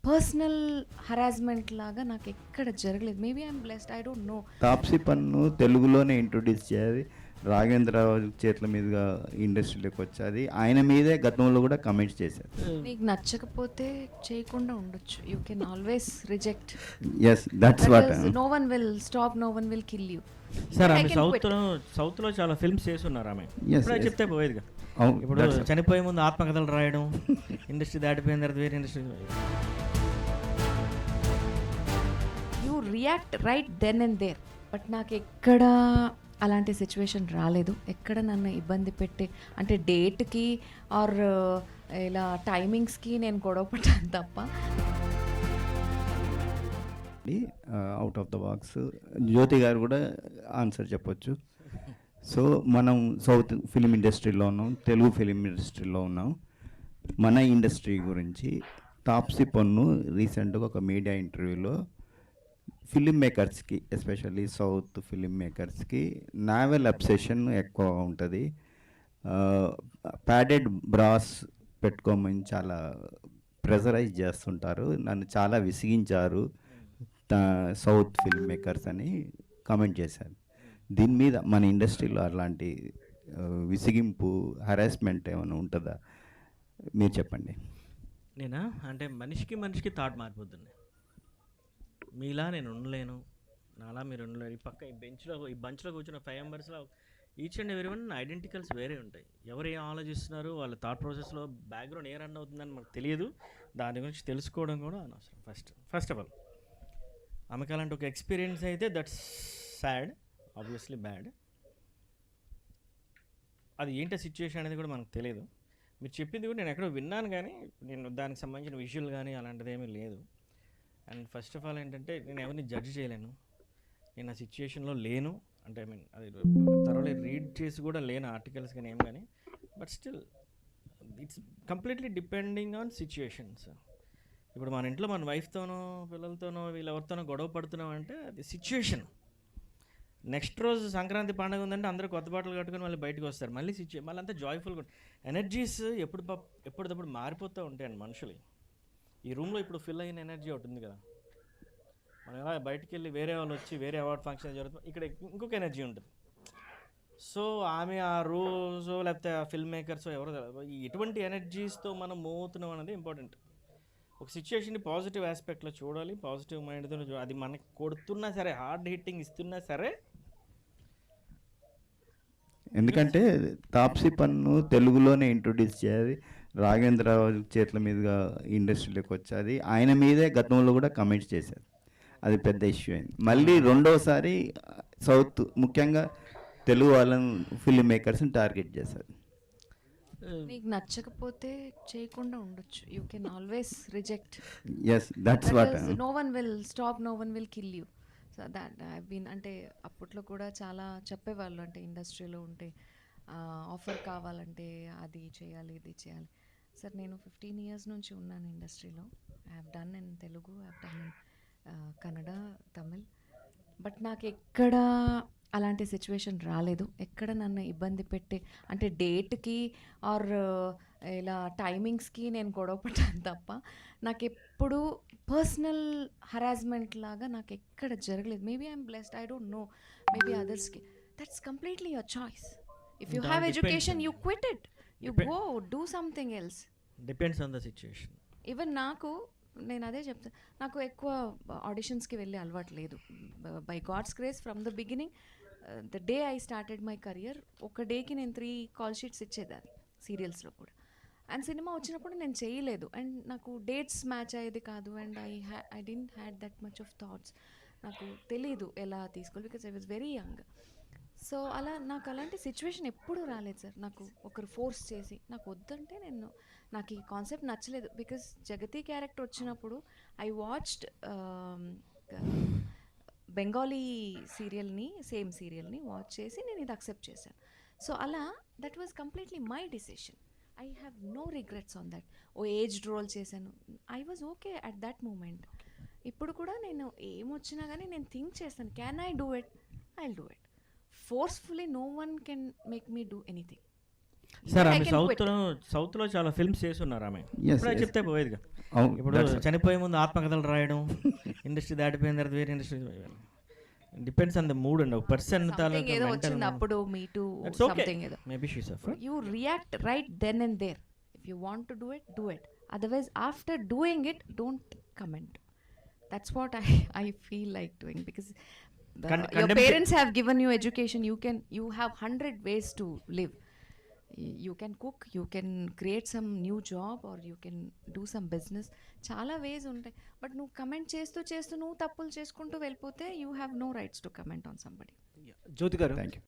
Personal harassment లాగా నాకు ఎక్కడ జరగలేదు. Maybe I'm blessed, I don't no. Taapsee పన్ను తెలుగులోనే ఇంట్రొడ్యూస్ చేయాలి, రాఘవేంద్రరావు చేతుల మీదుగా ఇండస్ట్రీలోకి వచ్చేది. ఆయన మీదే గతంలో కూడా కమెంట్స్ చేశారు. నీకు నచ్చకపోతే చేయకుండా ఉండొచ్చు. You can always reject. Yes, that's what. No one will stop, no one will kill you. Sir ఆమె సౌత్లో చాలా ఫిల్మ్స్ చేస్తున్నారు ఆమె. ఇప్పుడే చెప్తే పోయేదిగా. ఇప్పుడు చనిపోయే ముందు ఆత్మకథలు రాయడం, ఇండస్ట్రీ దాటిపోయిన తర్వాత వేరే industry. You react right then and there. But నాకు ఎక్కడ అలాంటి సిచ్యువేషన్ రాలేదు. ఎక్కడ నన్ను ఇబ్బంది పెట్టి అంటే డేట్కి ఆర్ ఇలా టైమింగ్స్కి నేను గొడవ పడ్డాను తప్ప. అవుట్ ఆఫ్ ద బాక్స్ జ్యోతి గారు కూడా ఆన్సర్ చెప్పొచ్చు. సో మనం సౌత్ ఫిలిం ఇండస్ట్రీలో ఉన్నాం, తెలుగు ఫిలిం ఇండస్ట్రీలో ఉన్నాం. మన ఇండస్ట్రీ గురించి తాప్సీ పన్ను రీసెంట్గా ఒక మీడియా ఇంటర్వ్యూలో ఫిలిం మేకర్స్కి, ఎస్పెషల్లీ సౌత్ ఫిలిం మేకర్స్కి నావెల్ అబ్సెషన్ ఎక్కువ ఉంటుంది, ప్యాడెడ్ బ్రాస్ పెట్టుకోమని చాలా ప్రెజరైజ్ చేస్తుంటారు, నన్ను చాలా విసిగించారు సౌత్ ఫిల్మ్ మేకర్స్ అని కామెంట్ చేశారు. దీని మీద మన ఇండస్ట్రీలో అలాంటి విసిగింపు, హరాస్మెంట్ ఏమైనా ఉంటుందా? మీరు చెప్పండి. నేనా అంటే మనిషికి థాట్ మారిపోతుంది. మీలా నేను ఉండలేను, నాలా మీరు ఉండలేరు. ఈ పక్క ఈ బంచ్లో కూర్చున్న 5 మెంబర్స్లో ఈచ్ అండ్ ఎవరీ వన్ ఐడెంటికల్స్ వేరే ఉంటాయి. ఎవరు ఏం ఆలోచిస్తున్నారు, వాళ్ళ థాట్ ప్రాసెస్లో బ్యాక్గ్రౌండ్ ఏ రన్ అవుతుందని మనకు తెలియదు. దాని గురించి తెలుసుకోవడం కూడా అనవసరం. ఫస్ట్ ఆఫ్ ఆల్ ఆమెకు అలాంటి ఒక ఎక్స్పీరియన్స్ అయితే దట్స్ సాడ్, ఆబ్వియస్లీ బ్యాడ్. అది ఏంటో సిచ్యువేషన్ అనేది కూడా మనకు తెలియదు. మీరు చెప్పింది కూడా నేను ఎక్కడో విన్నాను, కానీ నేను దానికి సంబంధించిన విజువల్ కానీ అలాంటిది ఏమీ లేదు. అండ్ ఫస్ట్ ఆఫ్ ఆల్ ఏంటంటే నేను ఎవరిని జడ్జ్ చేయలేను, నేను ఆ సిచ్యువేషన్లో లేను. అంటే ఐ మీన్ అది త్వరలో రీడ్ చేసి కూడా లేను ఆర్టికల్స్ కానీ ఏం కానీ. But still it's completely depending on situations. ఇప్పుడు మన ఇంట్లో మన వైఫ్తోనో పిల్లలతోనో వీళ్ళెవరితోనో గొడవ పడుతున్నాం అంటే అది సిచ్యువేషన్. నెక్స్ట్ రోజు సంక్రాంతి పండుగ ఉందంటే అందరూ కొత్త బట్టలు కట్టుకొని మళ్ళీ బయటకు వస్తారు. మళ్ళీ అంతా జాయ్ఫుల్గా ఉంటుంది. ఎనర్జీస్ ఎప్పటికప్పుడు మారిపోతూ ఉంటాయండి మనుషులు. ఈ రూమ్లో ఇప్పుడు ఫిల్ అయిన ఎనర్జీ ఒకటి ఉంది కదా, మనం ఎలా బయటికి వెళ్ళి వేరే వాళ్ళు వచ్చి వేరే అవార్డ్ ఫంక్షన్ జరుగుతుంది, ఇక్కడ ఇంకొక ఎనర్జీ ఉంటుంది. సో ఆమె ఆ రోజు లేకపోతే ఆ ఫిల్మ్ మేకర్స్ ఎవరో ఎటువంటి ఎనర్జీస్తో మనం మూవ్ అవుతున్నాం అనేది ఇంపార్టెంట్. ఒక సిచ్యువేషన్ని పాజిటివ్ ఆస్పెక్ట్లో చూడాలి, పాజిటివ్ మైండ్తో చూడాలి. అది మనకి కొడుతున్నా సరే, హార్డ్ హిట్టింగ్ ఇస్తున్నా సరే. ఎందుకంటే తాప్సీ పన్ను తెలుగులోనే ఇంట్రొడ్యూస్ చేయాలి, రాఘవేంద్రరావు చేతుల మీదుగా ఇండస్ట్రీలోకి వచ్చేది. ఆయన మీదే గతంలో కూడా కమెంట్స్ చేశారు. అది పెద్ద ఇష్యూ అయింది. మళ్ళీ రెండోసారి సౌత్, ముఖ్యంగా తెలుగు వాళ్ళని ఫిల్మ్ మేకర్స్ని టార్గెట్ చేశారు. నీకు నచ్చకపోతే చేయకుండా ఉండొచ్చు. You can always reject. Yes, that's what. No one will stop, no one will kill you. So that I been అంటే అప్పట్లో కూడా చాలా చెప్పేవాళ్ళు, అంటే ఇండస్ట్రీలో ఉంటే ఆఫర్ కావాలంటే అది చేయాలి, ఇది చేయాలి. సార్ నేను 15 years నుంచి ఉన్నాను ఇండస్ట్రీలో. I have done in Telugu, I have done in Kannada, Tamil. But నాకు ఎక్కడ అలాంటి సిచ్యువేషన్ రాలేదు. ఎక్కడ నన్ను ఇబ్బంది పెట్టి అంటే డేట్కి ఆర్ ఇలా టైమింగ్స్కి నేను గొడవ పడ్డాను తప్ప నాకు ఎప్పుడు పర్సనల్ హరాస్మెంట్ లాగా నాకు ఎక్కడ జరగలేదు. Maybe I'm blessed, I don't know. Maybe అదర్స్కి that's completely your choice. If you have education you quit it, you go do something else. Depends on the situation. Even నేను అదే చెప్తాను, నాకు ఎక్కువ ఆడిషన్స్కి వెళ్ళే అలవాటు లేదు. By God's grace from the beginning, the day I started my career, ఒక డేకి నేను 3 కాల్ షీట్స్ ఇచ్చేదాన్ని సీరియల్స్లో కూడా. అండ్ సినిమా వచ్చినప్పుడు నేను చేయలేదు, అండ్ నాకు డేట్స్ మ్యాచ్ అయ్యేది కాదు. And I didn't had that much of thoughts. నాకు తెలీదు ఎలా తీసుకోవాలి, because I was very young. So నాకు అలాంటి సిచ్యువేషన్ ఎప్పుడూ రాలేదు సార్. నాకు ఒకరు ఫోర్స్ చేసి నాకు వద్దంటే నాకు ఈ కాన్సెప్ట్ నచ్చలేదు. బికాజ్ జగతి క్యారెక్టర్ వచ్చినప్పుడు ఐ వాచ్డ్ బెంగాలీ సీరియల్ని, సేమ్ సీరియల్ని వాచ్ చేసి నేను ఇది అక్సెప్ట్ చేశాను. So that was completely my decision. I have no regrets on that. Aged role చేశాను, I was okay at that moment. ఇప్పుడు కూడా నేను ఏమొచ్చినా కానీ నేను థింక్ చేస్తాను, can I do it, I will do it. Forcefully no one can make me do anything. Sir I ఆమె can quit. సౌత్లో చాలా ఫిల్మ్స్ చేసి ఉన్నారు ఆమె. Yes, ఇప్పుడే yes. చెప్తే పోయేదిగా. అవును, ఇప్పుడు that's- చనిపోయే ముందు ఆత్మకథలు రాయడం, ఇండస్ట్రీ దాటిపోయిన తర్వాత వేరే industry, depends on the mood అండి. ఒక పర్సన్ Something ఏదో వచ్చింది అప్పుడు మీ టూ సంథింగ్ ఏదో maybe she suffer. you react right then and there. If you want to do it. Otherwise, after doing it, don't comment. That's what I feel like doing, because your condemn- parents have given you education. You have 100 ways to live. You can cook, you can create some new job, or you can do some business. చాలా వేస్ ఉంటాయి. But నువ్వు comment చేస్తూ నువ్వు తప్పులు చేసుకుంటూ వెళ్ళిపోతే you have no rights to comment on somebody. Jyothi garu, Thank you.